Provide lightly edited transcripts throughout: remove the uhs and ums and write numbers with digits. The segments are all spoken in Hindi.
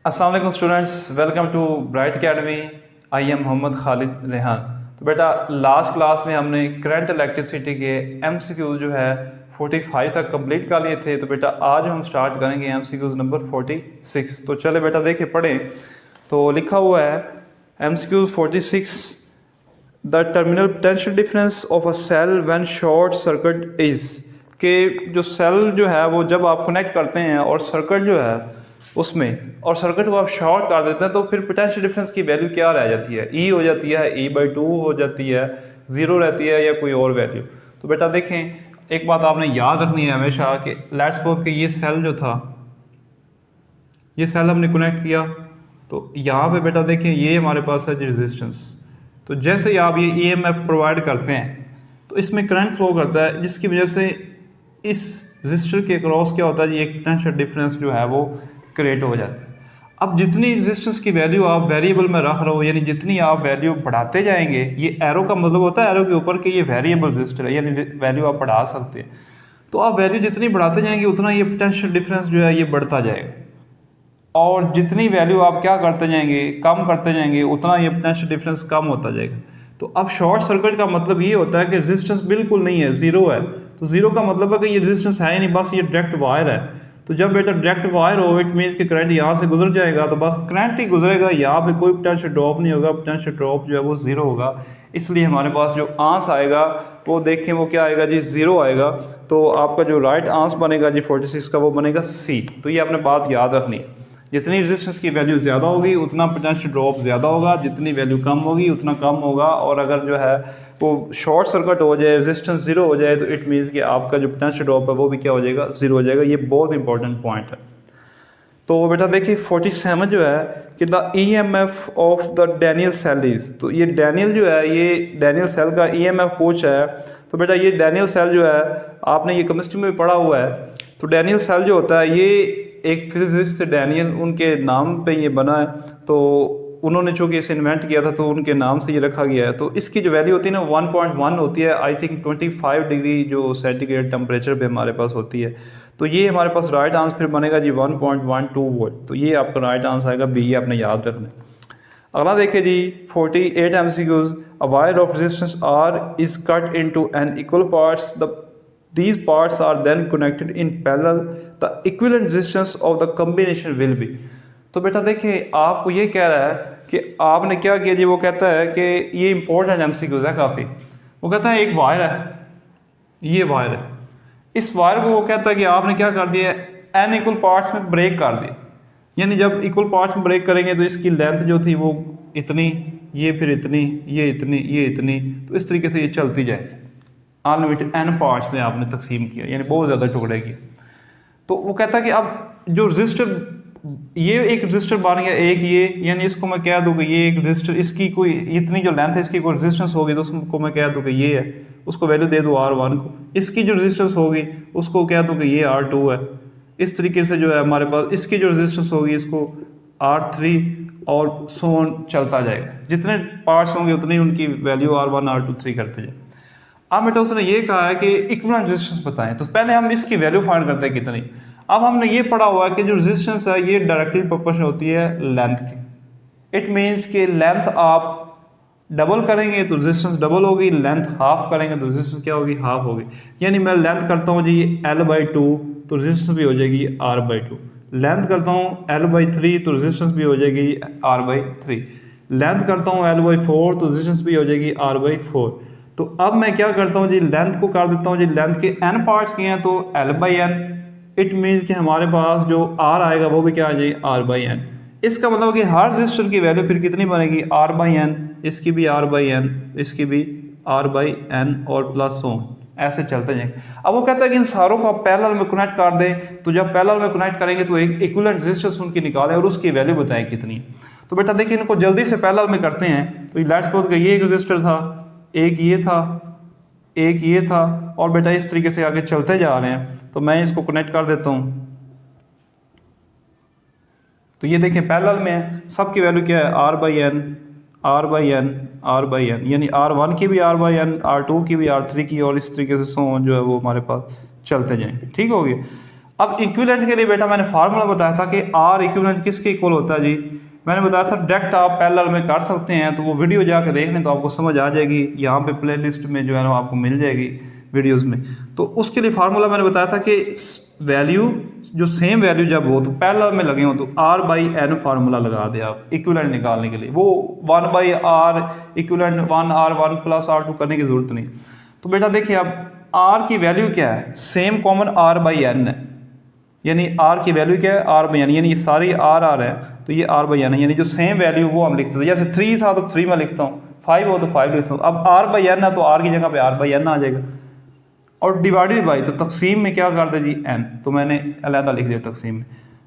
अस्सलाम वालेकुम students, welcome to Bright Academy. I am Mohammad Khalid Rehan. तो बेटा लास्ट क्लास में हमने करंट इलेक्ट्रिसिटी के एमसीक्यूज जो है 45 तक कंप्लीट कर लिए थे। तो बेटा आज हम स्टार्ट करेंगे एमसीक्यूज नंबर 46। तो चले बेटा देखे पढ़ें। तो लिखा हुआ है MCQs 46, the terminal potential difference of a cell when short circuit is, के जो सेल जो है वो जब आप कनेक्ट करते हैं और सर्किट जो है उसमें और सर्किट को आप शॉर्ट कर देते हैं तो फिर पोटेंशियल डिफरेंस की वैल्यू क्या रह जाती है? ई हो जाती है, E/2 हो जाती है, 0 रहती है या कोई और वैल्यू। तो बेटा देखें, एक बात आपने याद रखनी है हमेशा कि लेट्स सपोज कि ये सेल जो था, ये सेल हमने कनेक्ट किया तो यहाँ पे बेटा देखें ये हमारे पास है रेजिस्टेंस। तो जैसे ही आप ये EMF प्रोवाइड करते हैं तो इसमें करंट फ्लो करता है, जिसकी वजह से इस रजिस्टर के क्रॉस क्या होता है जी, एक पोटेंशियल डिफरेंस जो है वो क्रिएट हो जाती है। अब जितनी रेजिस्टेंस की वैल्यू आप वेरिएबल में रख रहे हो, यानी जितनी आप वैल्यू बढ़ाते जाएंगे, ये एरो का मतलब होता है एरो के ऊपर कि ये वेरिएबल रजिस्टर है, यानी वैल्यू आप बढ़ा सकते हैं। तो आप वैल्यू जितनी बढ़ाते जाएंगे उतना ये पोटेंशियल डिफरेंस जो है ये बढ़ता जाएगा, और जितनी वैल्यू आप क्या करते जाएंगे, कम करते जाएंगे, उतना ये पोटेंशियल डिफरेंस कम होता जाएगा। तो अब शॉर्ट सर्किट का मतलब ये होता है कि रेजिस्टेंस बिल्कुल नहीं है, जीरो है। तो जीरो का मतलब है कि ये रेजिस्टेंस है ही नहीं, बस ये डायरेक्ट वायर है। तो जब बेटा डायरेक्ट वायर हो, इट मीन्स कि करंट यहाँ से गुजर जाएगा, तो बस करंट ही गुजरेगा, यहाँ पे कोई पोटेंशियल ड्रॉप नहीं होगा, पोटेंशियल ड्रॉप जो है वो जीरो होगा। इसलिए हमारे पास जो आंस आएगा वो देखें वो क्या आएगा जी, जीरो आएगा। तो आपका जो राइट आंस बनेगा जी 46 का, वो बनेगा सी। तो ये आपने बात याद रखनी है, जितनी रेजिस्टेंस की वैल्यू ज़्यादा होगी उतना पोटेंशियल ड्रॉप ज़्यादा होगा, जितनी वैल्यू कम होगी उतना कम होगा। और अगर जो है वो शॉर्ट सर्किट हो जाए, रेजिस्टेंस जीरो हो जाए, तो इट मीन्स कि आपका जो पोटेंशियल ड्रॉप है वो भी क्या हो जाएगा, जीरो हो जाएगा। ये बहुत इंपॉर्टेंट पॉइंट है। तो बेटा देखिए 47 जो है कि the EMF of the Daniell cell is, तो ये डैनियल जो है, ये डैनियल सेल का EMF पूछा है। तो बेटा ये डैनियल सेल जो है आपने ये केमिस्ट्री में पढ़ा हुआ है। तो डैनियल सेल जो होता है ये एक फिजिसिस्ट डैनियल, उनके नाम पे ये बना है। तो उन्होंने चूँकि इसे इन्वेंट किया था तो उनके नाम से ये रखा गया है। तो इसकी जो वैल्यू होती है ना 1.1 होती है, आई थिंक 25 डिग्री जो सेंटीग्रेड टेम्परेचर पे हमारे पास होती है। तो ये हमारे पास राइट आंसर फिर बनेगा जी 1.12 वोल्ट। तो ये आपका राइट आंसर आएगा बी, आपने याद रखना है। अगला देखिए जी 48 MCQs, a wire of resistance R is cut into n equal parts, these parts are then connected in parallel, the equivalent resistance of the combination will be। तो बेटा देखिए आपको ये कह रहा है कि आपने क्या किया जी, वो कहता है कि ये इंपॉर्टेंट MCQ है काफ़ी। वो कहता है एक वायर है, ये वायर है, इस वायर को वो कहता है कि आपने क्या कर दिया, एन इक्वल पार्ट्स में ब्रेक कर दिया। यानी जब इक्वल पार्ट्स में ब्रेक करेंगे तो इसकी लेंथ जो थी वो इतनी, ये फिर इतनी, ये इतनी, ये इतनी, तो इस तरीके से ये चलती जाएगी। अनलिमिटेड एन पार्ट्स में आपने तकसीम किया, यानी बहुत ज़्यादा टुकड़े किए। तो वो कहता है कि अब जो रजिस्टर, ये एक रजिस्टर बन गया एक, ये यानी इसको मैं कह दूँ कि ये एक रजिस्टर, इसकी कोई इतनी जो लेंथ है इसकी कोई रेजिस्टेंस होगी तो उसको मैं कह दूँ कि ये है, उसको वैल्यू दे दूँ R1 को। इसकी जो रेजिस्टेंस होगी उसको कह दूँ कि ये R2 है। इस तरीके से जो है हमारे पास इसकी जो रेजिस्टेंस होगी इसको R3 और सो ऑन चलता जाएगा। जितने पार्ट्स होंगे उतनी उनकी वैल्यू R1 R2 3 करते जाए। अब बेटा उसने ये कहा है कि इक्विवेलेंट रेजिस्टेंस बताएं, तो पहले हम इसकी वैल्यू फाइंड करते हैं कितनी। अब हमने ये पढ़ा हुआ है कि जो रेजिस्टेंस है ये डायरेक्टली प्रोपोर्शनल होती है लेंथ की। इट मीन्स कि लेंथ आप डबल करेंगे तो रेजिस्टेंस डबल होगी, लेंथ हाफ करेंगे तो रेजिस्टेंस क्या होगी, हाफ होगी। यानी मैं लेंथ करता हूँ जी L/2 तो रेजिस्टेंस भी हो जाएगी R/2। लेंथ करता हूँ L/3 तो रेजिस्टेंस भी हो जाएगी R/3। लेंथ करता हूँ L/4 तो रेजिस्टेंस भी हो जाएगी R/4। तो अब मैं क्या करता हूँ जी, लेंथ को कर देता हूँ जी, लेंथ के n पार्ट्स किए हैं तो L/n। इट मीन्स कि हमारे पास जो R आएगा वो भी क्या आ जाएगी, R/n। इसका मतलब कि हर रजिस्टर की वैल्यू फिर कितनी बनेगी, R/n, इसकी भी R/n, इसकी भी R/n और प्लस ऑन, ऐसे चलते जाएंगे। अब वो कहता है कि इन सारों को आप पैरेलल में कनेक्ट कर दें। तो जब पैरेलल में कनेक्ट करेंगे तो एक इक्विवेलेंट रेजिस्टेंस उनकी निकालें और उसकी वैल्यू बताएं कितनी है। तो बेटा देखिए इनको जल्दी से पैरेलल में करते हैं। तो लेट्स सपोज कि ये एक रजिस्टर था, एक ये था, एक ये था, और बेटा इस तरीके से आगे चलते जा रहे हैं। तो मैं इसको कनेक्ट कर देता हूं। तो ये देखें पैरेलल में सबकी वैल्यू क्या है, R/n, R/n, R/n, यानी R1 की भी R/n, R2 की भी, R3 की, और इस तरीके से सो जो है वो हमारे पास चलते जाएंगे। ठीक हो गया। अब इक्विवेलेंट के लिए बेटा मैंने फार्मूला बताया था कि आर इक्विवेलेंट किसके इक्वल होता है जी, मैंने बताया था डायरेक्ट आप पैरेलल में कर सकते हैं, तो वो वीडियो जाकर देख लें तो आपको समझ आ जाएगी, यहाँ पे प्लेलिस्ट में जो है ना आपको मिल जाएगी वीडियोस में। तो उसके लिए फार्मूला मैंने बताया था कि वैल्यू जो सेम वैल्यू जब हो तो पैरेलल में लगे हो तो आर बाई एन फार्मूला लगा दे आप इक्विवेलेंट निकालने के लिए, वो 1 by are equivalent 1R1 plus R2 करने की जरूरत नहीं। तो बेटा देखिए अब आर की वैल्यू क्या है, same common R by n है, यानी आर की वैल्यू क्या है आर बाई एन, यानी ये सारी आर है तो ये आर बाई एन है, यानी जो सेम वैल्यू वो हम लिखते थे, जैसे 3 था तो 3 में लिखता हूँ, 5 हो तो 5 लिखता हूँ। अब आर बाई एन है तो आर की जगह पे आर बाई एन आ जाएगा, और डिवाइडेड बाई तो तकसीम में क्या कर दे जी एन, तो मैंने अलहदा लिख दिया तकसीम में।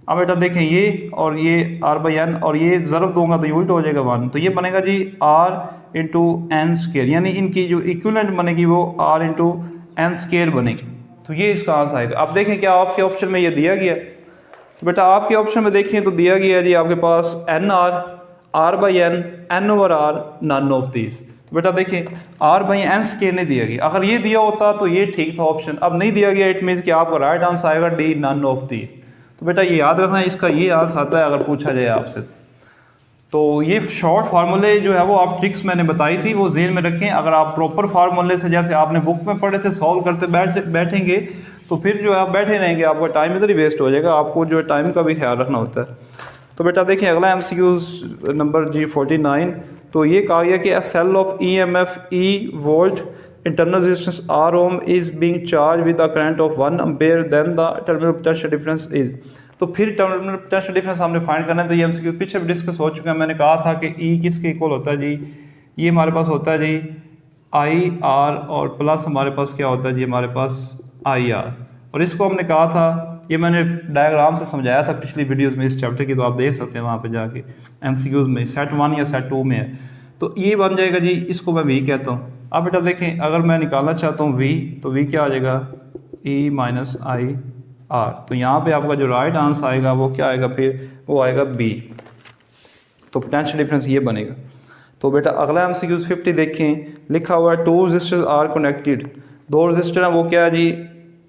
अब बेटा देखें ये और ये आर बाई एन और ये ज़रब दूंगा तो ये उल्टा हो जाएगा 1, तो ये बनेगा जी आर इंटू एन स्केयर, यानी इनकी जो इक्विवेलेंट बनेगी वो आर इंटू एन स्केयर बनेगी। तो ये इसका आंसर आएगा। अब देखें क्या आपके ऑप्शन में ये दिया गया, तो बेटा आपके ऑप्शन में देखिए तो दिया गया है जी आपके पास N R by N over R none of these. तो बेटा देखिए आर बाई एन स्केयर नहीं दिया गया, अगर ये दिया होता तो ये ठीक था ऑप्शन, अब नहीं दिया गया इट मीन्स कि आपका राइट आंसर आएगा डी नन ऑफ दीज। तो बेटा ये याद रखना इसका ये आंसर आता है अगर पूछा जाए आपसे। तो ये शॉर्ट फार्मूले जो है वो आप ट्रिक्स मैंने बताई थी वो जेहन में रखें, अगर आप प्रॉपर फार्मूले से जैसे आपने बुक में पढ़े थे सॉल्व करते बैठेंगे तो फिर जो है आप बैठे रहेंगे, आपका टाइम इधर ही वेस्ट हो जाएगा, आपको जो है टाइम का भी ख्याल रखना होता है। तो बेटा देखिए अगला MCQ नंबर जी 49, तो ये कहा गया कि a cell of EMF E volt internal resistance R ohm is being charge with a current of 1 ampere then the terminal potential difference is. तो फिर टर्मिनल पोटेंशियल डिफरेंस हमने फाइंड करना है, तो ये MCQ पीछे भी डिस्कस हो चुका है। मैंने कहा था कि E किसके इक्वल होता है जी, ये हमारे पास होता है जी IR और प्लस हमारे पास क्या होता है जी हमारे पास IR, और इसको हमने कहा था, ये मैंने डायग्राम से समझाया था पिछली वीडियोस में इस चैप्टर की, तो आप देख सकते हैं वहाँ पे जाके MCQs में सेट 1 या सेट 2 में है। तो ये बन जाएगा जी, इसको मैं V कहता हूँ। अब बेटा देखें अगर मैं निकालना चाहता हूँ V, तो V क्या आ जाएगा E माइनस IR, तो यहाँ पे आपका जो राइट आंसर आएगा वो क्या आएगा, फिर वो आएगा B। तो पोटेंशियल डिफरेंस ये बनेगा। तो बेटा अगला MCQ 50 देखें, लिखा हुआ है 2 रेजिस्टर्स आर कनेक्टेड, 2 रेजिस्टर हैं वो क्या है जी,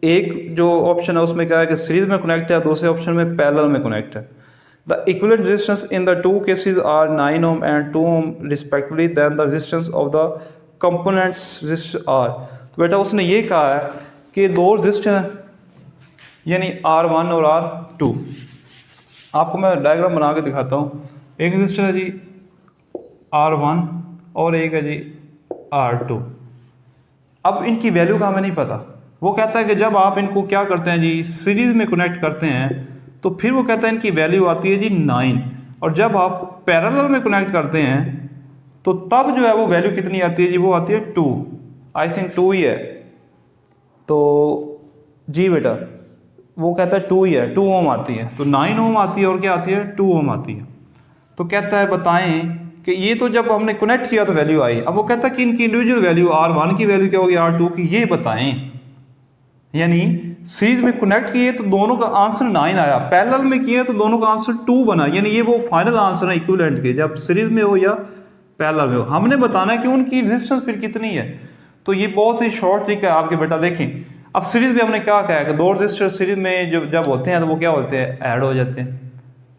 एक जो ऑप्शन है उसमें क्या है कि सीरीज में कनेक्ट है, दूसरे ऑप्शन में पैरेलल में कनेक्ट है। The equivalent resistance in the 2 cases are 9 ohm and 2 ohm respectively, then the resistance of the components resistor are. तो बेटा उसने ये कहा है कि 2 रेजिस्टर यानी R1 और R2, आपको मैं डायग्राम बना के दिखाता हूँ। एक रेजिस्टर है जी R1 और एक है जी R2। अब इनकी वैल्यू का हमें नहीं पता, वो कहता है कि जब आप इनको क्या करते हैं जी सीरीज में कनेक्ट करते हैं तो फिर वो कहता है इनकी वैल्यू आती है जी 9, और जब आप पैरेलल में कनेक्ट करते हैं तो तब जो है वो वैल्यू कितनी आती है जी, वो आती है 2, आई थिंक 2 ही है। तो जी बेटा वो कहता है 2 ही है, 2 ओम आती है, तो 9 ओम आती है और क्या आती है 2 ओम आती है। तो कहता है बताएं कि ये तो जब हमने कनेक्ट किया तो वैल्यू आई, अब वो कहता है कि इनकी इंडिविजुअल वैल्यू R1 की वैल्यू क्या होगी R2 की, ये बताएं। यानी सीरीज में कनेक्ट किए तो दोनों का आंसर 9 आया, पैरेलल में किए तो दोनों का आंसर 2 बना, यानी ये वो फाइनल आंसर है इक्विवेलेंट के, जब सीरीज में हो या पैरेलल में हो। हमने बताना है कि उनकी रेजिस्टेंस फिर कितनी है। तो ये बहुत ही शॉर्ट ट्रिक है आपके बेटा देखें। अब सीरीज में हमने क्या कहा है कि 2 रेजिस्टर सीरीज में जब होते हैं तो वो क्या होते हैं, ऐड हो जाते हैं।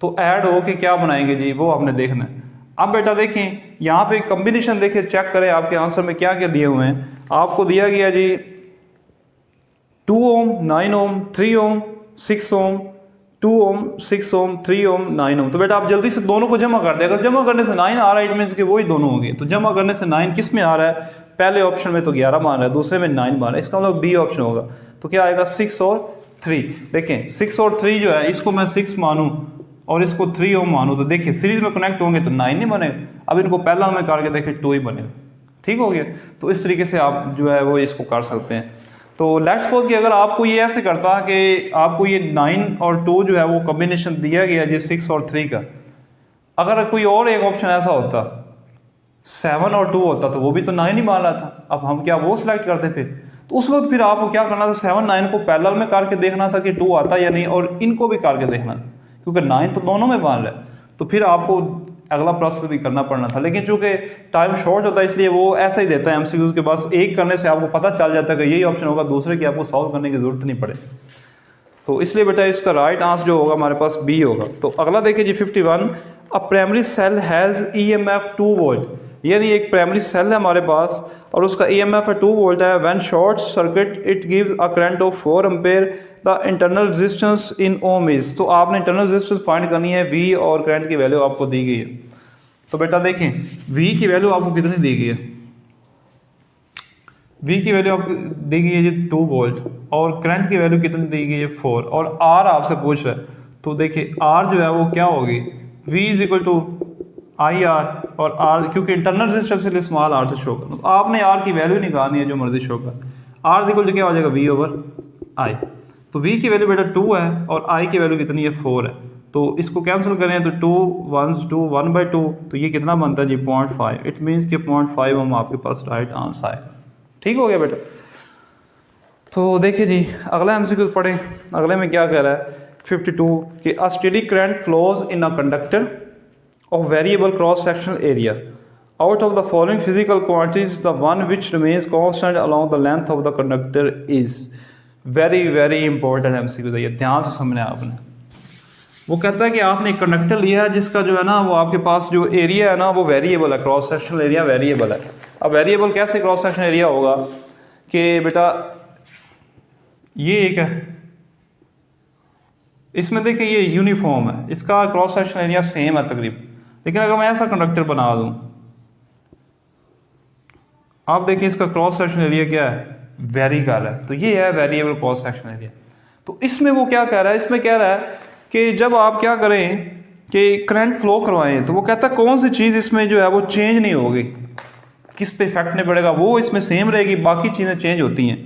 तो ऐड हो के क्या बनाएंगे जी, वो हमने देखना है। अब बेटा देखें यहाँ पे कॉम्बिनेशन देखें, चेक करें आपके आंसर में क्या क्या दिए हुए हैं। आपको दिया गया जी 2 ओम 9 ओम 3 ओम 6 ओम 2 ओम 6 ओम 3 ओम 9 ओम। तो बेटा आप जल्दी से दोनों को जमा कर दे, अगर जमा करने से 9 आ रहा है इट मीन्स कि वही दोनों होंगे। तो जमा करने से 9 किस में आ रहा है, पहले ऑप्शन में तो 11 मान रहा है, दूसरे में 9 मान रहा है, इसका मतलब बी ऑप्शन होगा। तो क्या आएगा 6 और 3। देखें 6 और 3 जो है इसको मैं 6 मानूं और इसको 3 ओम मानूं, तो देखिए सीरीज में कनेक्ट होंगे तो 9 नहीं बनेगा। अब इनको पैरेलल में करके देखें 2 ही बनेगा, ठीक हो गया। तो इस तरीके से आप जो है वो इसको कर सकते हैं। तो लेट्स सपोज कि अगर आपको ये ऐसे करता कि आपको ये 9 और 2 जो है वो कॉम्बिनेशन दिया गया जी 6 और 3 का, अगर कोई और एक ऑप्शन ऐसा होता 7 और 2 होता तो वो भी तो 9 ही मान रहा था, अब हम क्या वो सिलेक्ट करते फिर। तो उस वक्त फिर आपको क्या करना था, 7 9 को पैरेलल में करके देखना था कि 2 आता या नहीं, और इनको भी करके देखना था क्योंकि 9 तो दोनों में मान रहा है। तो फिर आपको अगला प्रोसेस भी करना पड़ना था, लेकिन चूंकि टाइम शॉर्ट होता है इसलिए वो ऐसा ही देता है एमसीक्यूज के पास, एक करने से आपको पता चल जाता है कि यही ऑप्शन होगा, दूसरे की आपको सॉल्व करने की जरूरत नहीं पड़े। तो इसलिए बेटा इसका राइट आंसर जो होगा हमारे पास बी होगा। तो अगला देखिए जी 51, a primary cell has EMF 2 volt, यानी एक प्राइमरी सेल है हमारे पास और उसका EMF है 2 वोल्ट है। When short circuit it gives a current of 4 ampere, the internal resistance in ohm is. तो आपने इंटरनल रेजिस्टेंस फाइंड करनी है, V और करंट की वैल्यू आपको दी गई है। तो बेटा देखें V की वैल्यू आपको कितनी दी गई है, V की वैल्यू आपको दी गई है जी 2 वोल्ट और करंट की वैल्यू कितनी दी गई है 4 और R आपसे पूछ रहा है। तो देखिए R जो है वो क्या होगी, V is equal to IR और R क्योंकि इंटरनल रेजिस्टेंस के लिए स्मॉल r से शो करना, तो आपने R की वैल्यू निकालनी है जो मर्जी शो कर। R इक्वल टू क्या हो जाएगा V ओवर I। तो V की वैल्यू बेटा 2 है और I की वैल्यू कितनी है 4 है। तो इसको कैंसिल करें तो 2 1 2 1/2, तो ये कितना बनता है जी 0.5। इट मीन्स कि 0.5 हम आपके पास राइट आंसर आए। ठीक हो गया बेटा। तो देखिए जी अगला MCQ पढ़ें। अगले में क्या कह रहा है 52 कि a steady current flows in a conductor of variable cross sectional area, out of the following physical quantities the one which remains constant along the length of the conductor is. Very very important MCQ है, ध्यान से समझना है आपने। वो कहता है कि आपने एक कंडक्टर लिया है जिसका जो है ना वो आपके पास जो एरिया है ना वो वेरिएबल है, क्रॉस सेक्शनल एरिया वेरिएबल है। अब वेरिएबल कैसे क्रॉस सेक्शनल एरिया होगा कि बेटा ये एक है, इसमें देखिए ये यूनिफॉर्म है, इसका क्रॉस सेक्शनल एरिया सेम है तकरीबन। लेकिन अगर मैं ऐसा कंडक्टर बना दूं, आप देखिए इसका क्रॉस सेक्शनल एरिया क्या है, वेरी कर रहा है, तो ये है वेरिएबल क्रॉस सेक्शनल एरिया। तो इसमें वो क्या कह रहा है, इसमें कह रहा है कि जब आप क्या करें कि करंट फ्लो करवाएं तो वो कहता है कौन सी चीज़ इसमें जो है वो चेंज नहीं होगी, किस पे इफेक्ट नहीं पड़ेगा, वो इसमें सेम रहेगी, बाकी चीज़ें चेंज होती हैं।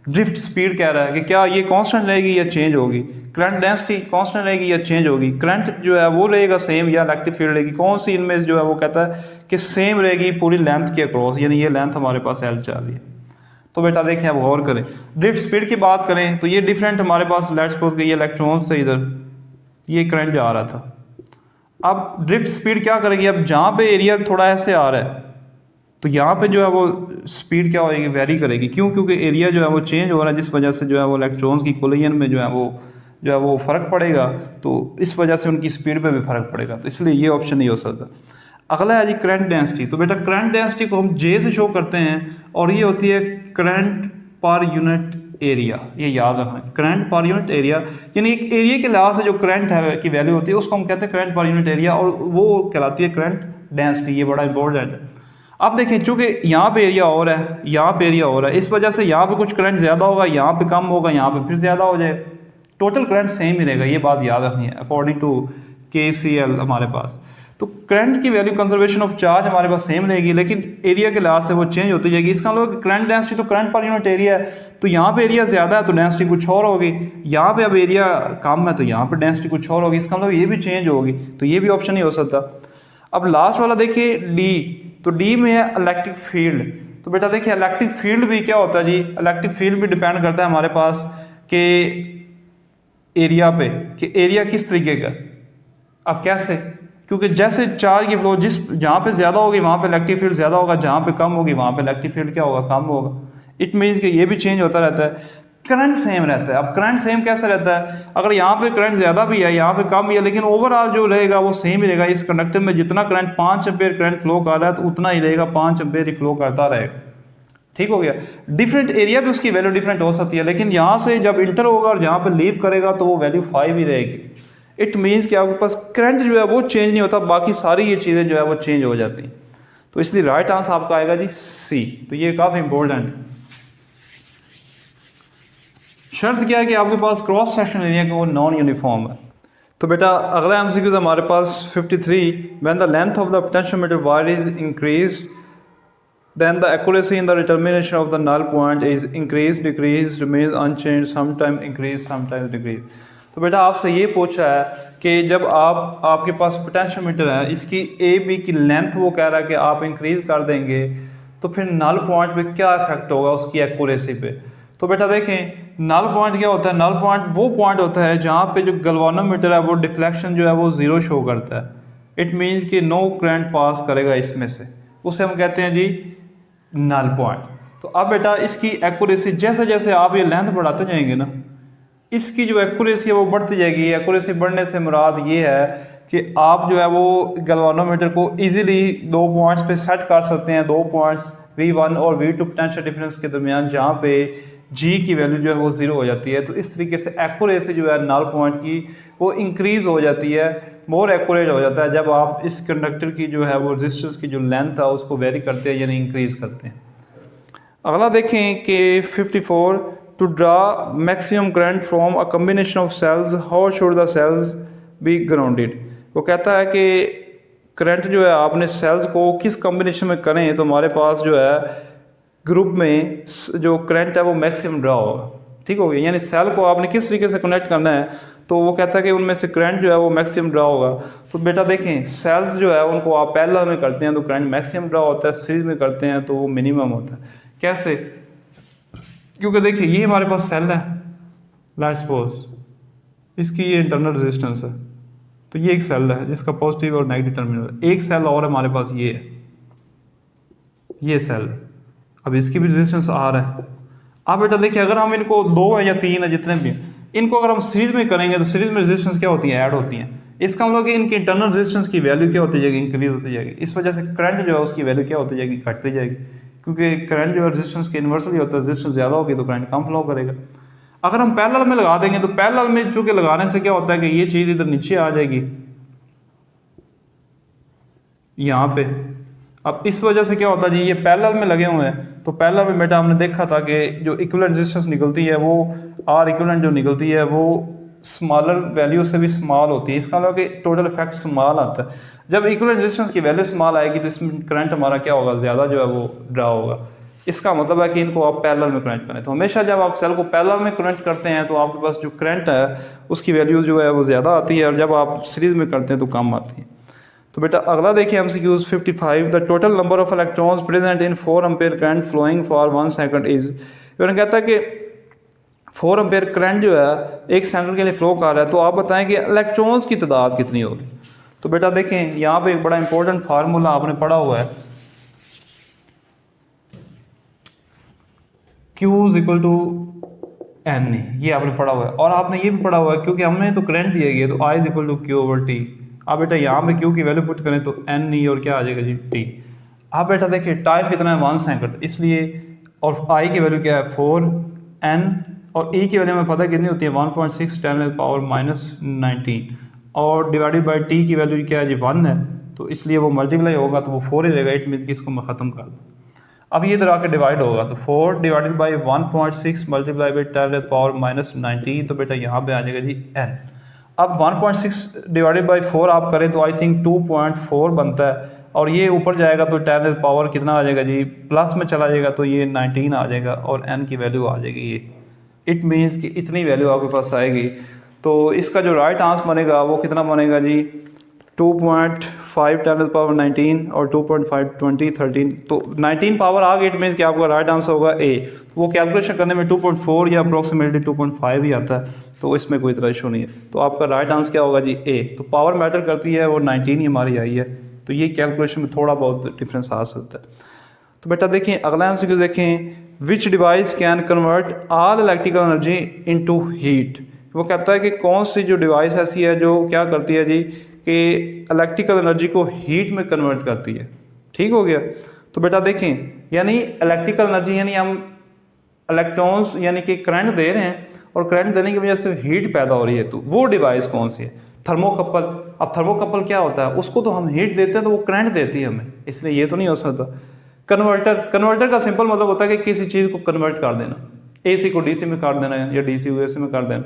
ड्रिफ्ट स्पीड कह रहा है कि क्या ये कांस्टेंट रहेगी या चेंज होगी, करंट डेंसिटी कांस्टेंट रहेगी या चेंज होगी, करंट जो है वो रहेगा सेम या इलेक्ट्रिक फील्ड रहेगी, कौन सी इनमें जो है वो कहता है कि सेम रहेगी पूरी लेंथ के अक्रॉस, यानी ये लेंथ हमारे पास L चल रही है। तो बेटा देखें अब गौर करें, ड्रिफ्ट स्पीड की बात करें तो ये डिफरेंट हमारे पास, लेट्स सपोज कि ये इलेक्ट्रॉन्स थे, इधर ये करंट जा रहा था। अब ड्रिफ्ट स्पीड क्या करेगी, अब जहाँ पे एरिया थोड़ा ऐसे आ रहा है तो यहाँ पे जो है वो स्पीड क्या होगी, वेरी करेगी। क्यों? क्योंकि एरिया जो है वो चेंज हो रहा है, जिस वजह से जो है वो इलेक्ट्रॉन्स की कोलिजन में जो है वो फ़र्क पड़ेगा, तो इस वजह से उनकी स्पीड पे भी फ़र्क पड़ेगा, तो इसलिए ये ऑप्शन नहीं हो सकता। अगला है जी करंट डेंसिटी। तो बेटा करंट डेंसिटी को हम J से शो करते हैं और ये होती है करंट पर यूनिट एरिया, ये याद रखना है, करंट पर यूनिट एरिया, यानी एक एरिया के लिहाज से जो करंट है की वैल्यू होती है उसको हम कहते हैं करंट पर यूनिट एरिया, और वो कहलाती है करंट डेंसिटी। ये बड़ा इंपॉर्टेंट है। अब देखें चूंकि यहाँ पे एरिया और है, यहाँ पे एरिया और है, इस वजह से यहाँ पे कुछ करंट ज़्यादा होगा, यहाँ पे कम होगा, यहाँ पे फिर ज़्यादा हो जाए, टोटल करंट सेम ही रहेगा, ये बात याद रखनी है अकॉर्डिंग टू KCL हमारे पास। तो करंट की वैल्यू कंजर्वेशन ऑफ चार्ज हमारे पास सेम रहेगी, लेकिन एरिया के लिहाज से वो चेंज होती जाएगी। इसका मतलब करंट डेंसिटी तो करंट पर यूनिट एरिया है, तो यहाँ पे एरिया ज़्यादा है तो डेंसिटी कुछ और होगी, यहाँ पे अब एरिया कम है तो यहाँ पे डेंसिटी कुछ और होगी, इसका मतलब ये भी चेंज होगी, तो ये भी ऑप्शन नहीं हो सकता। अब लास्ट वाला देखिए D, तो D में है इलेक्ट्रिक फील्ड। तो बेटा देखिए इलेक्ट्रिक फील्ड भी क्या होता है जी, इलेक्ट्रिक फील्ड भी डिपेंड करता है हमारे पास कि एरिया पे, कि एरिया किस तरीके का। अब कैसे, क्योंकि जैसे चार्ज की फ्लो जिस जहाँ पे ज़्यादा होगी वहाँ पे इलेक्ट्रिक फील्ड ज़्यादा होगा, जहाँ पे कम होगी वहाँ पे इलेक्ट्रिक फील्ड क्या होगा, कम होगा। इट मीन्स कि ये भी चेंज होता रहता है, करंट सेम रहता है। अब करंट सेम कैसे रहता है, अगर यहाँ पे करंट ज़्यादा भी है, यहाँ पे कम भी है, लेकिन ओवरऑल जो रहेगा वो सेम ही रहेगा। इस कंडक्टर में जितना करंट 5 एम्पीयर करंट फ्लो कर रहा है तो उतना ही रहेगा, 5 एम्पीयर ही फ्लो करता रहेगा। ठीक हो गया। डिफरेंट एरिया भी उसकी वैल्यू डिफरेंट हो सकती है, लेकिन यहाँ से जब इंटर होगा और जहाँ पे लीव करेगा तो वो वैल्यू 5 ही रहेगी। इट मीन्स कि आपके पास करंट जो है वो चेंज नहीं होता, बाकी सारी ये चीज़ें जो है वो चेंज हो जाती हैं। तो इसलिए राइट आंसर आपका आएगा जी C। तो ये काफ़ी इंपॉर्टेंट है। शर्त क्या है कि आपके पास क्रॉस सेक्शन एरिया का वो नॉन यूनिफॉर्म है। तो बेटा अगला MCQ हमारे पास 53, when the length of the potentiometer wire is increase then the accuracy in the determination of the null point is increased, decreased, remains unchanged, sometimes increase, sometimes decrease। तो बेटा आपसे ये पूछा है कि जब आपके पास पोटेंशियोमीटर है, इसकी AB की लेंथ वो कह रहा है कि आप इंक्रीज कर देंगे तो फिर नल पॉइंट पे क्या इफेक्ट होगा उसकी एक्यूरेसी पे। तो बेटा देखें नल पॉइंट क्या होता है, नल पॉइंट वो पॉइंट होता है जहाँ पे जो गैल्वानोमीटर है वो डिफ्लेक्शन जो है वो ज़ीरो शो करता है। इट मीन्स कि नो करंट पास करेगा इसमें से, उसे हम कहते हैं जी नल पॉइंट। तो अब बेटा इसकी एक्यूरेसी जैसे जैसे आप ये लेंथ बढ़ाते जाएंगे ना, इसकी जो एक्यूरेसी है वो बढ़ती जाएगी। एक्यूरेसी बढ़ने से मुराद ये है कि आप जो है वो गैल्वानोमीटर को इजीली 2 पॉइंट्स पे सेट कर सकते हैं, 2 पॉइंट्स V1 और V2 पोटेंशियल डिफरेंस के दरमियान, जहाँ पे G की वैल्यू जो है वो 0 हो जाती है। तो इस तरीके से एक्यूरेसी जो है नल पॉइंट की वो इंक्रीज हो जाती है, मोर एक्यूरेट हो जाता है जब आप इस कंडक्टर की जो है वो रेजिस्टेंस की जो लेंथ है उसको वेरी करते हैं यानी इंक्रीज करते हैं। अगला देखें कि 54 to draw maximum current from a combination of cells, how should the cells be grounded. वो कहता है कि करंट जो है आपने सेल्स को किस कम्बिनेशन में करें तो हमारे पास जो है ग्रुप में जो करंट है वो मैक्सिमम ड्रा होगा। ठीक हो गया, यानी सेल को आपने किस तरीके से कनेक्ट करना है तो वो कहता है कि उनमें से करंट जो है वो मैक्सिमम ड्रा होगा। तो बेटा देखें, सेल्स जो है उनको आप पैरेलल में करते हैं तो करंट मैक्सिमम ड्रा होता है, सीरीज में करते हैं तो वो मिनिमम होता है। कैसे? क्योंकि देखिए ये हमारे पास सेल है, लेट्स सपोज इसकी ये इंटरनल रेजिस्टेंस है, तो ये एक सेल है जिसका पॉजिटिव और नेगेटिव टर्मिनल। एक सेल और हमारे पास ये है, ये सेल, अब इसकी भी रेजिस्टेंस R है। अब बेटा देखिए अगर हम इनको 2 है या 3 है जितने भी इनको अगर हम सीरीज में करेंगे तो सीरीज में रेजिस्टेंस क्या होती है, ऐड होती हैं। इसका मतलब कि इनकी इंटरनल रेजिस्टेंस की वैल्यू क्या होती जाएगी, इंक्रीज होती जाएगी। इस वजह से करंट जो है उसकी वैल्यू क्या होती जाएगी, घटती जाएगी, क्योंकि करंट जो है रेजिस्टेंस के इन्वर्सली होता है, रेजिस्टेंस ज़्यादा होगी तो करंट कम फ्लो करेगा। अगर हम पैरेलल में लगा देंगे तो पैरेलल में चूंकि लगाने से क्या होता है कि ये चीज़ इधर नीचे आ जाएगी यहाँ पे। अब इस वजह से क्या होता है जी, ये पैरेलल में लगे हुए हैं तो पैरेलल में बेटा हमने देखा था कि जो इक्विवेलेंट रेजिस्टेंस निकलती है वो R इक्विवेलेंट जो निकलती है वो स्मॉलर वैल्यू से भी स्मॉल होती है। इसका मतलब कि टोटल इफेक्ट स्मॉल आता है। जब इक्विवेलेंट रेजिस्टेंस की वैल्यू स्मॉल आएगी तो इसमें करंट हमारा क्या होगा, ज़्यादा जो है वो ड्रा होगा। इसका मतलब है कि इनको आप पैरेलल में कनेक्ट करें। तो हमेशा जब आप सेल को पैरेलल में कनेक्ट करते हैं तो आपके पास जो करंट है उसकी वैल्यू जो है वो ज़्यादा आती है, और जब आप सीरीज में करते हैं तो कम आती है। तो बेटा अगला देखिए MCQs 55, the total number of electrons present in 4 ampere current flowing for 1 second is. इन्होंने कहता है कि 4 एम्पेयर करंट जो है 1 सेकंड के लिए फ्लो कर रहा है, तो आप बताएं कि इलेक्ट्रॉन्स की तादाद कितनी होगी। तो बेटा देखें यहाँ पे एक बड़ा इंपॉर्टेंट फार्मूला आपने पढ़ा हुआ है, Q इक्वल टू N, ये आपने पढ़ा हुआ है। और आपने ये भी पढ़ा हुआ है क्योंकि हमने तो करंट दिया गया तो I इक्वल टू Q/T। अब बेटा यहाँ पे Q की वैल्यू पुट करें तो N ई और क्या आ जाएगा जी, T। अब बेटा देखिए टाइम कितना है 1 सेकंड, इसलिए और I की वैल्यू क्या है 4, N और E की वैल्यू हमें पता कितनी होती है 1.6 10⁻⁻19 और डिवाइडेड बाई T की वैल्यू क्या है जी 1 है, तो इसलिए वो मल्टीप्लाई होगा तो वो 4 ही रहेगा। इट मीन्स कि इसको मैं ख़त्म कर दूँ। अब ये इधर आके डिवाइड होगा तो 4 डिवाइडेड बाई 1.6 मल्टीप्लाई बाई 10⁻⁻19, तो बेटा यहाँ पे आ जाएगा जी N। अब 1.6 डिवाइडेड बाई 4 आप करें तो आई थिंक 2.4 बनता है, और ये ऊपर जाएगा तो 10 कितना आ जाएगा जी, प्लस में चला जाएगा तो ये 19 आ जाएगा और N की वैल्यू आ जाएगी ये। इट मीन्स कि इतनी वैल्यू आपके पास आएगी। तो इसका जो राइट आंसर बनेगा वो कितना बनेगा जी, 2.5 10⁻19 और 2.5 20 13, तो 19 पावर आ गई। इट मीन्स कि आपका राइट आंसर होगा A। तो वो कैलकुलेशन करने में 2.4 या अप्रोक्सीमेटली 2.5 ही आता है, तो इसमें कोई तरह इशू नहीं है। तो आपका राइट आंसर क्या होगा जी A। तो पावर मैटर करती है, वो 19 ही हमारी आई है, तो ये कैलकुलेशन में थोड़ा बहुत डिफरेंस आ सकता है। तो बेटा देखें अगला MCQ देखें, विच device can convert all electrical energy into heat. वो कहता है कि कौन सी जो डिवाइस ऐसी है जो क्या करती है जी कि इलेक्ट्रिकल एनर्जी को हीट में कन्वर्ट करती है। ठीक हो गया। तो बेटा देखें यानी इलेक्ट्रिकल एनर्जी यानी हम इलेक्ट्रॉन्स यानी कि करंट दे रहे हैं और करंट देने की वजह से हीट पैदा हो रही है, तो वो डिवाइस कौन सी है, थर्मोकपल। अब थर्मोकपल क्या होता है, उसको तो हम हीट देते हैं तो वो करंट देती है हमें, इसलिए ये तो नहीं हो सकता। कन्वर्टर, कन्वर्टर का सिंपल मतलब होता है कि किसी चीज़ को कन्वर्ट कर देना, AC को DC में कर देना या DC को AC में कर देना।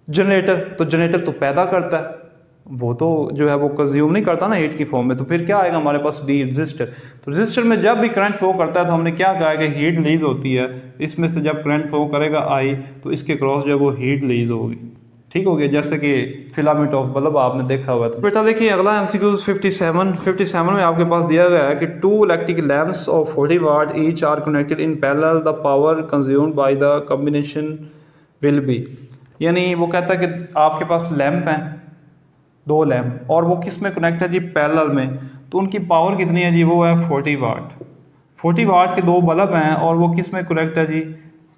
जनरेटर, तो जनरेटर तो पैदा करता है, वो तो जो है वो कंज्यूम नहीं करता ना हीट की फॉर्म में, तो फिर क्या आएगा हमारे पास डी रजिस्टर। तो रजिस्टर में जब भी करंट फ्लो करता है तो हमने क्या कहा कि हीट रिलीज होती है, इसमें से जब करंट फ्लो करेगा आई तो इसके क्रॉस जो है वो हीट रिलीज होगी। ठीक हो गया, जैसे कि फिलामेंट ऑफ बल्ब आपने देखा हुआ था। बेटा देखिए अगला MCQ 57 में आपके पास दिया गया है कि 2 electric lamps of 40 watt each are connected in parallel, the power consumed by the combination will be. यानी वो कहता है कि आपके पास लैंप हैं, 2 लैंप, और वो किस में कनेक्ट है जी, पैरेलल में, तो उनकी पावर कितनी है जी, वो है 40 वाट। 40 वाट के 2 बल्ब हैं और वो किस में कनेक्ट है जी,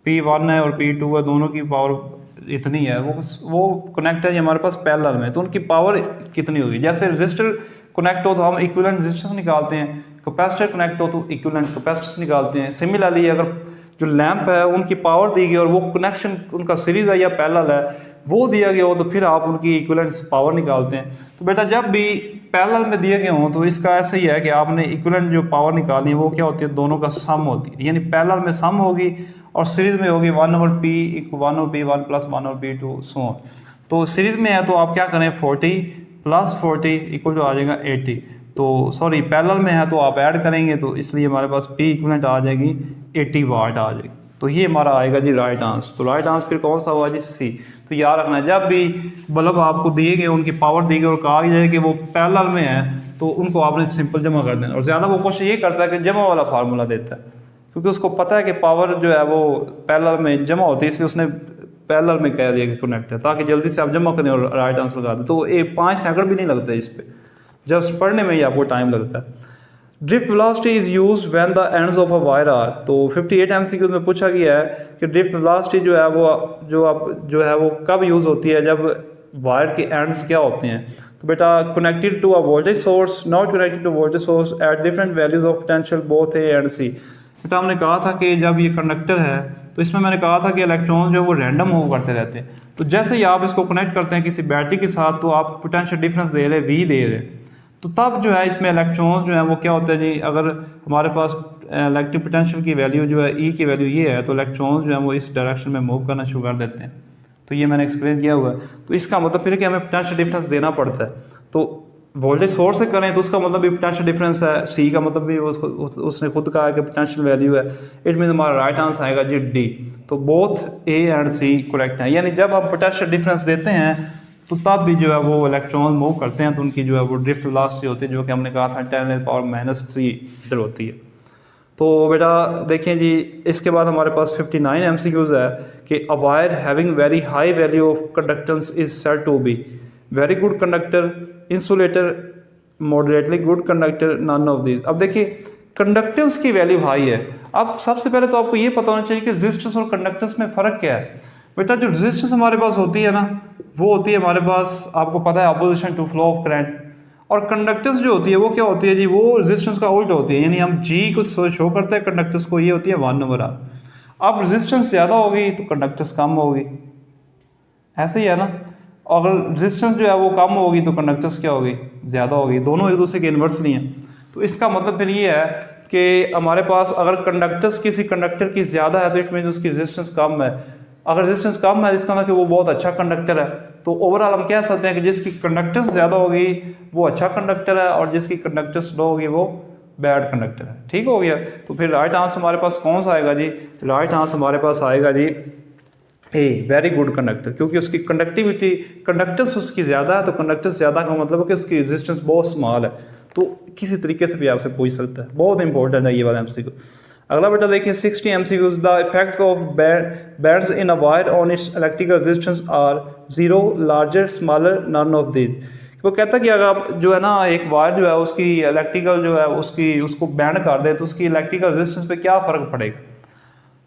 P1 है और P2 है, दोनों की पावर इतनी है, वो कनेक्ट है हमारे पास पैरेलल में, तो उनकी पावर कितनी होगी। जैसे रजिस्टर कनेक्ट हो तो हम इक्विवेलेंट रजिस्टेंस निकालते हैं, कैपेसिटर कनेक्ट हो तो इक्विवेलेंट कैपेसिटेंस निकालते हैं। सिमिलरली अगर जो लैंप है उनकी पावर दी गई और वो कनेक्शन उनका सीरीज है या पैरेलल है वो दिया गया हो तो फिर आप उनकी इक्विवेलेंट पावर निकालते हैं। तो बेटा जब भी पैरेलल में दिए गए हों तो इसका ऐसा ही है कि आपने इक्विवेलेंट जो पावर निकालनी है वो क्या होती है, दोनों का सम होती है, यानी पैरेलल में सम होगी और सीरीज में होगी 1/p = 1/p 1 + 1/p 2 so on. तो सीरीज में है तो आप क्या करें 40 + 40 = आ जाएगा 80। तो सॉरी पैरेलल में है तो आप ऐड करेंगे तो इसलिए हमारे पास P इक्विवेलेंट आ जाएगी 80 वाट आ जाएगी। तो ये हमारा आएगा जी राइट आंसर। तो राइट आंसर फिर कौन सा हुआ जी सी। तो याद रखना जब भी बल्ब आपको दिए गए उनकी पावर दी गई और कहा जाए कि वो पैरेलल में है तो उनको आपने सिंपल जमा कर देना। और ज़्यादा वो क्वेश्चन ये करता है कि जमा वाला फार्मूला देता है क्योंकि उसको पता है कि पावर जो है वो पैरेलल में जमा होती है, इसलिए उसने पैरेलल में कह दिया कि कनेक्ट है ताकि जल्दी से आप जमा करें और राइट आंसर लगा दें। तो ये 5 सेकंड भी नहीं लगते इस पर, जस्ट पढ़ने में ही आपको टाइम लगता है। Drift velocity is use when the ends of a wire are. तो 58 MCQ में पूछा गया है कि ड्रिफ्ट वेलोसिटी जो है वो कब यूज़ होती है, जब वायर के एंड्स क्या होते हैं। तो बेटा connected to a voltage source, not connected to voltage source at different values of potential both A and C. बेटा हमने कहा था कि जब ये कंडक्टर है तो इसमें मैंने कहा था कि इलेक्ट्रॉन जो है वो रैंडम मूव करते रहते हैं। तो जैसे ही आप इसको कनेक्ट करते हैं किसी बैटरी के साथ तो आप पोटेंशियल डिफरेंस दे रहे V दे रहे, तो तब जो है इसमें इलेक्ट्रॉन्स जो है वो क्या होता है जी, अगर हमारे पास इलेक्ट्रिक पोटेंशियल की वैल्यू जो है E की वैल्यू ये है तो इलेक्ट्रॉन्स जो है वो इस डायरेक्शन में मूव करना शुरू कर देते हैं। तो ये मैंने एक्सप्लेन किया हुआ है। तो इसका मतलब फिर कि हमें पोटेंशियल डिफरेंस देना पड़ता है। तो वोल्टेज सोर्स से करें तो उसका मतलब भी पोटेंशियल डिफरेंस है, सी का मतलब भी उसने खुद कहा कि पोटेंशियल वैल्यू है। इट मीन हमारा राइट आंसर आएगा जी डी। तो both A and C correct है, यानी जब हम पोटेंशियल डिफरेंस देते हैं तो तब भी जो है वो इलेक्ट्रॉन मूव करते हैं तो उनकी जो है वो ड्रिफ्ट वेलोसिटी होती है जो कि हमने कहा था 10⁻³ मीटर होती है। तो बेटा देखें जी इसके बाद हमारे पास 59 MCQs है कि a wire having very high value of conductance is said to be very good conductor, insulator, moderately good conductor, none of these. अब देखिए कंडक्टेंस की वैल्यू हाई है। अब सबसे पहले तो आपको ये पता होना चाहिए कि रेजिस्टेंस और कंडक्टेंस में फ़र्क क्या है। बेटा जो रेजिस्टेंस हमारे पास होती है ना वो होती है हमारे पास, आपको पता है, opposition to flow of current. और कंडक्टेंस जो होती है वो क्या होती है जी, वो रेजिस्टेंस का उल्टा होती है, यानी हम G को शो करते हैं कंडक्टेंस को, ये होती है 1/R। अब रेजिस्टेंस ज़्यादा होगी तो कंडक्टेंस कम होगी, ऐसे ही है ना। अगर रेजिस्टेंस जो है वो कम होगी तो कंडक्टेंस क्या होगी, ज़्यादा होगी। दोनों एक दूसरे के इन्वर्स नहीं है। तो इसका मतलब फिर ये है कि हमारे पास अगर कंडक्टेंस किसी कंडक्टर की ज़्यादा है तो इट मीन उसकी रेजिस्टेंस कम है। अगर रेजिस्टेंस कम है इसका मतलब कि वो बहुत अच्छा कंडक्टर है। तो ओवरऑल हम कह सकते हैं कि जिसकी कंडक्टेंस ज़्यादा होगी वो अच्छा कंडक्टर है और जिसकी कंडक्टेंस लो होगी वो बैड कंडक्टर है। ठीक हो गया। तो फिर राइट आंसर हमारे पास कौन सा आएगा जी, राइट आंसर हमारे पास आएगा जी ए, वेरी गुड कंडक्टर, क्योंकि उसकी कंडक्टिविटी कंडक्टेंस उसकी ज़्यादा है। तो कंडक्टेंस ज़्यादा का मतलब है कि उसकी रेजिस्टेंस बहुत स्मॉल है। तो किसी तरीके से भी आपसे पूछ सकता है, बहुत इंपॉर्टेंट है ये वाला MCQ। अगला बेटा देखिए 60 MCQs, the effect of bands in a wire on its electrical resistance are 0, larger, smaller, none of these. वो कहता है कि अगर आप जो है ना एक वायर जो है उसकी इलेक्ट्रिकल जो है उसको बैंड कर दें तो उसकी इलेक्ट्रिकल रेजिस्टेंस पे क्या फ़र्क पड़ेगा।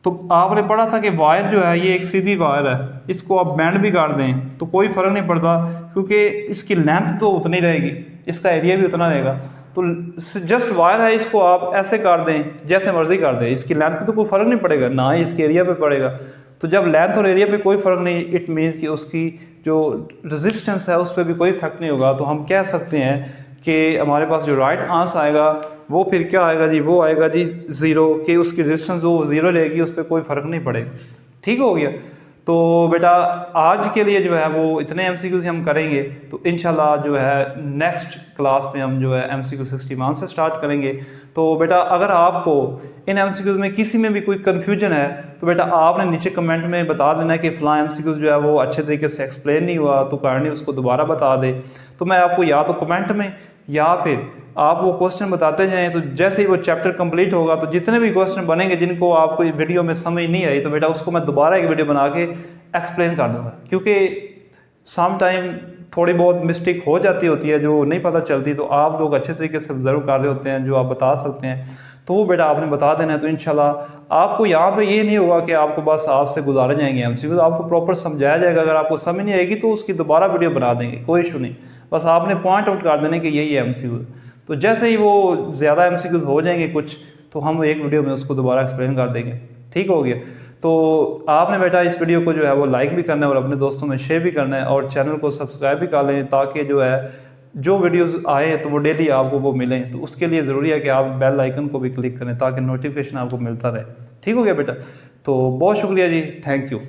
तो आपने पढ़ा था कि वायर जो है ये एक सीधी वायर है, इसको आप बैंड भी कर दें तो कोई फ़र्क नहीं पड़ता क्योंकि इसकी लेंथ तो उतनी रहेगी, इसका एरिया भी उतना रहेगा। तो जस्ट वायर है, इसको आप ऐसे कर दें जैसे मर्जी कर दें, इसकी लेंथ पे तो कोई फ़र्क नहीं पड़ेगा, ना ही इसके एरिया पे पड़ेगा। तो जब लेंथ और एरिया पे कोई फ़र्क नहीं, इट मीन्स कि उसकी जो रेजिस्टेंस है उस पर भी कोई इफेक्ट नहीं होगा। तो हम कह सकते हैं कि हमारे पास जो राइट आंसर आएगा वो फिर क्या आएगा जी, वो आएगा जी 0, कि उसकी रेजिस्टेंस जो 0 रहेगी उस पर कोई फ़र्क नहीं पड़ेगा। ठीक हो गया। तो बेटा आज के लिए जो है वो इतने MCQs हम करेंगे। तो इंशाल्लाह जो है नेक्स्ट क्लास में हम जो है MCQ 61 से स्टार्ट करेंगे। तो बेटा अगर आपको इन MCQs में किसी में भी कोई कन्फ्यूजन है तो बेटा आपने नीचे कमेंट में बता देना कि फ़लाँ MCQs जो है वो अच्छे तरीके से एक्सप्लेन नहीं हुआ, तो काइंडली उसको दोबारा बता दे। तो मैं आपको या तो कमेंट में या फिर आप वो क्वेश्चन बताते जाएं। तो जैसे ही वो चैप्टर कंप्लीट होगा तो जितने भी क्वेश्चन बनेंगे जिनको आपको वीडियो में समझ नहीं आई तो बेटा उसको मैं दोबारा एक वीडियो बना के एक्सप्लेन कर दूंगा, क्योंकि सम टाइम थोड़ी बहुत मिस्टेक हो जाती होती है जो नहीं पता चलती। तो आप लोग अच्छे तरीके से ऑब्जर्व कर रहे होते हैं जो आप बता सकते हैं। तो वो बेटा आपने बता देना है। तो इंशाल्लाह आपको यहाँ पे ये नहीं होगा कि आपको बस आपसे गुजारे जाएंगे MCQ, तो आपको प्रॉपर समझाया जाएगा। अगर आपको समझ नहीं आएगी तो उसकी दोबारा वीडियो बना देंगे, कोई इशू नहीं, बस आपने पॉइंट आउट कर देने कि यही MCQ। तो जैसे ही वो ज़्यादा MCQ हो जाएंगे कुछ, तो हम एक वीडियो में उसको दोबारा एक्सप्लेन कर देंगे। ठीक हो गया। तो आपने बेटा इस वीडियो को जो है वो लाइक भी करना है और अपने दोस्तों में शेयर भी करना है, और चैनल को सब्सक्राइब भी कर लें, ताकि जो है जो वीडियोस आए तो वो डेली आपको वो मिलें। तो उसके लिए ज़रूरी है कि आप बेल आइकन को भी क्लिक करें ताकि नोटिफिकेशन आपको मिलता रहे। ठीक हो गया बेटा। तो बहुत शुक्रिया जी, थैंक यू।